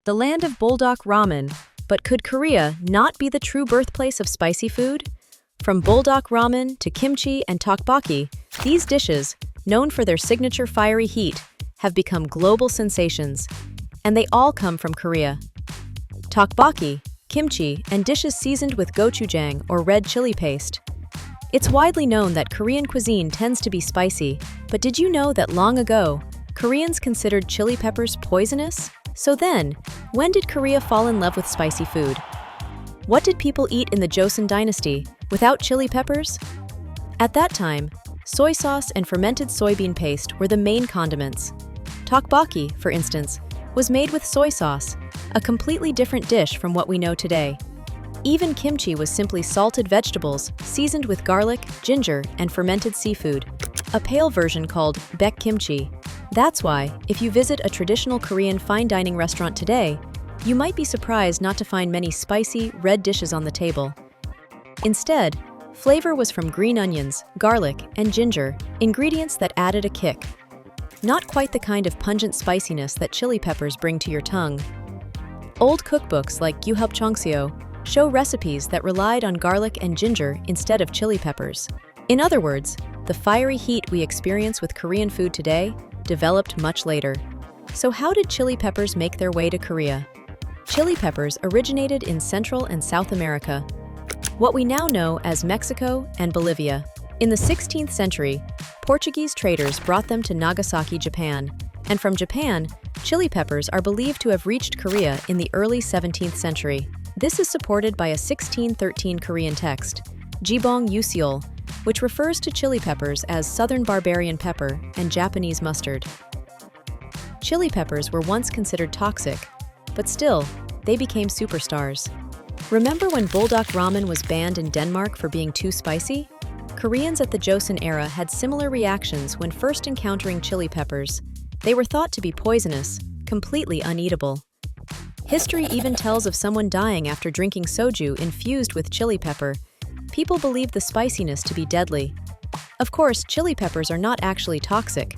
the land of bulldog ramen. But could Korea not be the true birthplace of spicy food? From bulldog ramen to kimchi and tteokbokki, these dishes, known for their signature fiery heat, have become global sensations. And they all come from Korea. Tteokbokki, kimchi, and dishes seasoned with gochujang or red chili paste. It's widely known that Korean cuisine tends to be spicy, but did you know that long ago, Koreans considered chili peppers poisonous? So then, when did Korea fall in love with spicy food? What did people eat in the Joseon dynasty without chili peppers? At that time, soy sauce and fermented soybean paste were the main condiments. Tteokbokki, for instance, was made with soy sauce, a completely different dish from what we know today. Even kimchi was simply salted vegetables seasoned with garlic, ginger, and fermented seafood, a pale version called baek kimchi. That's why, if you visit a traditional Korean fine dining restaurant today, you might be surprised not to find many spicy, red dishes on the table. Instead, flavor was from green onions, garlic, and ginger, ingredients that added a kick. Not quite the kind of pungent spiciness that chili peppers bring to your tongue. Old cookbooks like Gyuhub Chongseo show recipes that relied on garlic and ginger instead of chili peppers. In other words, the fiery heat we experience with Korean food today developed much later. So how did chili peppers make their way to Korea? Chili peppers originated in Central and South America, what we now know as Mexico and Bolivia. In the 16th century, Portuguese traders brought them to Nagasaki, Japan, and from Japan, chili peppers are believed to have reached Korea in the early 17th century. This is supported by a 1613 Korean text, Jibong Yuseol, which refers to chili peppers as Southern barbarian pepper and Japanese mustard. Chili peppers were once considered toxic, but still, they became superstars. Remember when bulldog ramen was banned in Denmark for being too spicy? Koreans at the Joseon era had similar reactions when first encountering chili peppers. They were thought to be poisonous, completely uneatable. History even tells of someone dying after drinking soju infused with chili pepper. People believed the spiciness to be deadly. Of course, chili peppers are not actually toxic,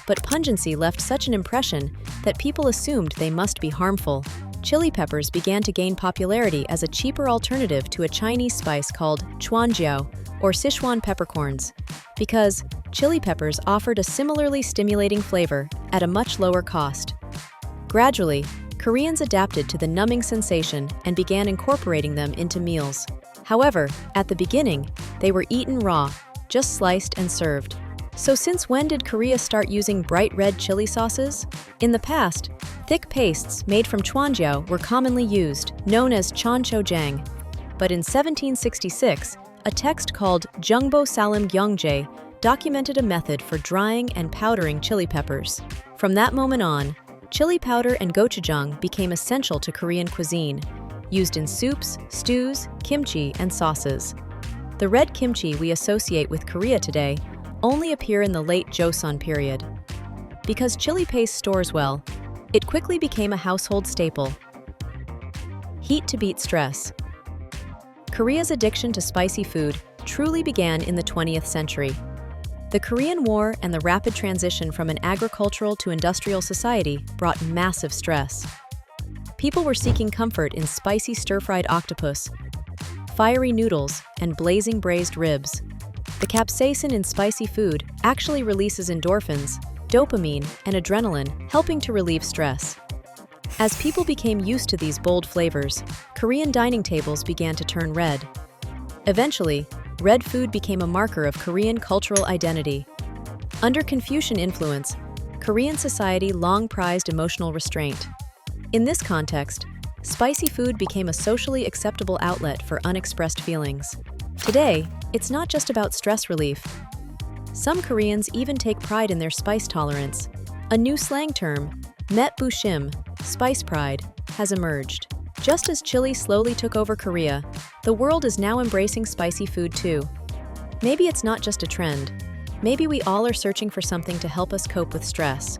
but pungency left such an impression that people assumed they must be harmful. Chili peppers began to gain popularity as a cheaper alternative to a Chinese spice called chuanjiao, or Sichuan peppercorns, because chili peppers offered a similarly stimulating flavor at a much lower cost. Gradually, Koreans adapted to the numbing sensation and began incorporating them into meals. However, at the beginning, they were eaten raw, just sliced and served. So since when did Korea start using bright red chili sauces? In the past, thick pastes made from chuanjiao were commonly used, known as chanchojang. But in 1766, a text called Jungbo Salam Gyeongjae documented a method for drying and powdering chili peppers. From that moment on, chili powder and gochujang became essential to Korean cuisine, used in soups, stews, kimchi, and sauces. The red kimchi we associate with Korea today only appear in the late Joseon period. Because chili paste stores well, it quickly became a household staple. Heat to beat stress. Korea's addiction to spicy food truly began in the 20th century. The Korean War and the rapid transition from an agricultural to industrial society brought massive stress. People were seeking comfort in spicy stir-fried octopus, fiery noodles, and blazing braised ribs. The capsaicin in spicy food actually releases endorphins, dopamine, and adrenaline, helping to relieve stress. As people became used to these bold flavors, Korean dining tables began to turn red. Eventually, red food became a marker of Korean cultural identity. Under Confucian influence, Korean society long prized emotional restraint. In this context, spicy food became a socially acceptable outlet for unexpressed feelings. Today, it's not just about stress relief. Some Koreans even take pride in their spice tolerance. A new slang term, met bushim, spice pride, has emerged. Just as chili slowly took over Korea, the world is now embracing spicy food too. Maybe it's not just a trend. Maybe we all are searching for something to help us cope with stress.